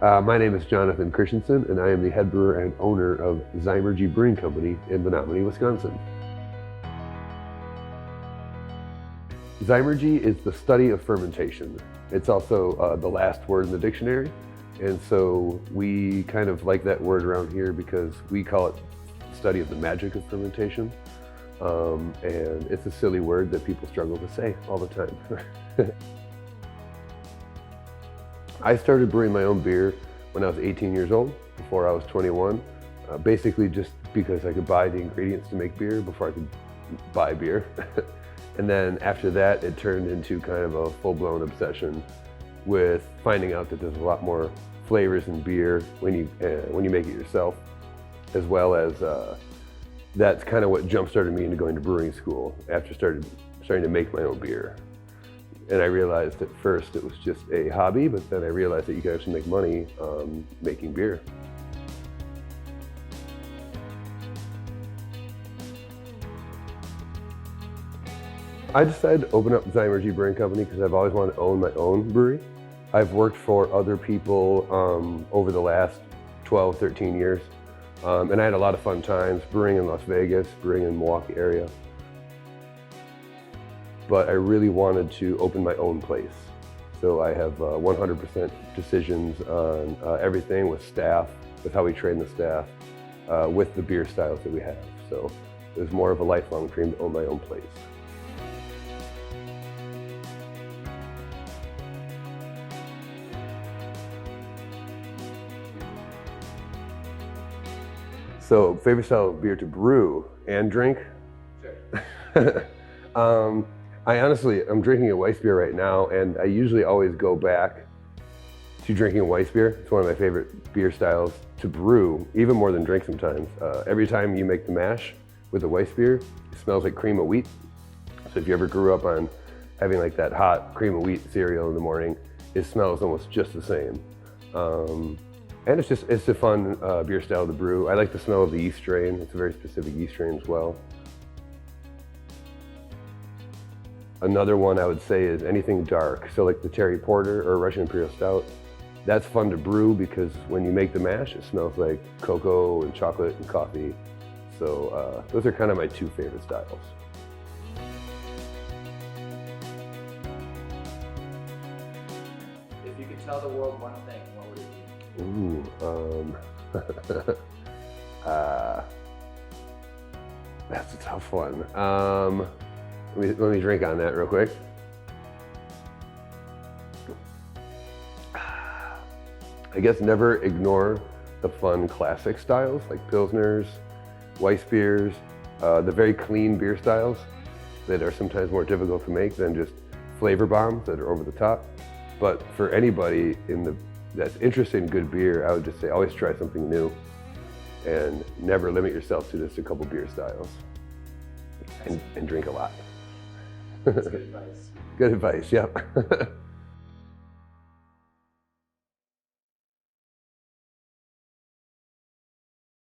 My name is Jon Christiansen, and I am the head brewer and owner of Zymurgy Brewing Company in Menominee, Wisconsin. Zymurgy is the study of fermentation. It's also the last word in the dictionary, and so we kind of like that word around here because we call it the study of the magic of fermentation. And it's a silly word that people struggle to say all the time. I started brewing my own beer when I was 18 years old, before I was 21, basically just because I could buy the ingredients to make beer before I could buy beer. And then after that, it turned into kind of a full-blown obsession with finding out that there's a lot more flavors in beer when you make it yourself, as well as that's kind of what jump-started me into going to brewing school after starting to make my own beer. And I realized at first it was just a hobby, but then I realized that you can actually make money making beer. I decided to open up Zymurgy Brewing Company because I've always wanted to own my own brewery. I've worked for other people over the last 12, 13 years. And I had a lot of fun times brewing in Las Vegas, brewing in the Milwaukee area. But I really wanted to open my own place. So I have 100% decisions on everything with staff, with how we train the staff, with the beer styles that we have. So it was more of a lifelong dream to own my own place. So favorite style of beer to brew and drink? Sure. I'm drinking a Weiss beer right now, and I usually always go back to drinking a Weiss beer. It's one of my favorite beer styles to brew, even more than drink sometimes. Every time you make the mash with a Weiss beer, it smells like cream of wheat. So if you ever grew up on having like that hot cream of wheat cereal in the morning, it smells almost just the same. And it's a fun beer style to brew. I like the smell of the yeast strain. It's a very specific yeast strain as well. Another one I would say is anything dark. So like the Terry Porter or Russian Imperial Stout. That's fun to brew because when you make the mash, it smells like cocoa and chocolate and coffee. So those are kind of my two favorite styles. If you could tell the world one thing, what would it be? That's a tough one. Let me drink on that real quick. I guess never ignore the fun classic styles like Pilsners, Weiss beers, the very clean beer styles that are sometimes more difficult to make than just flavor bombs that are over the top. But for anybody that's interested in good beer, I would just say always try something new and never limit yourself to just a couple beer styles and drink a lot. That's good advice. Good advice, yep.